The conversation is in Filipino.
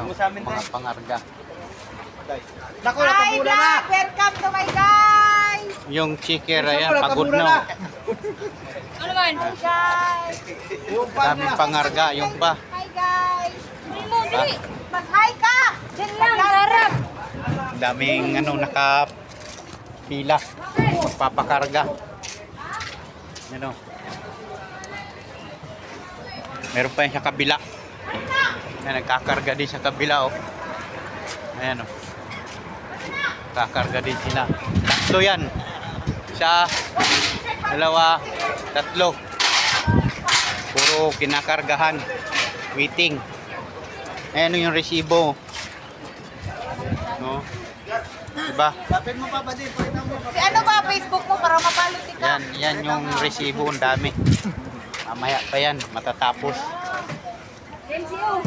mga pangarga. Naku, Hi natabula na. vlog! Welcome to my guys! Yung chicker, ayan, Natabula pagod na. na. Ano man? Hi guys! Yung pan Daming na. pangarga, yung pa. Hi guys! Dili! Mag-hi ka! Diyan lang, sarap! Daming nakapila. Magpapakarga. Ano. Meron pa yan sa kabila. Ayan, nagkakarga din sa kabila, oh. Ayan, oh. Kakarga din sila. Tatlo yan. Isa, dalawa, tatlo. Puro kinakargahan. Waiting. Ayan yung resibo. No? Diba? Lapit mo pa ba din? Pakita mo pa. Si ano ba Facebook mo para mapaliti ka? Yan yung resibo. Ang dami. Mamaya pa yan. Matatapos. MCO!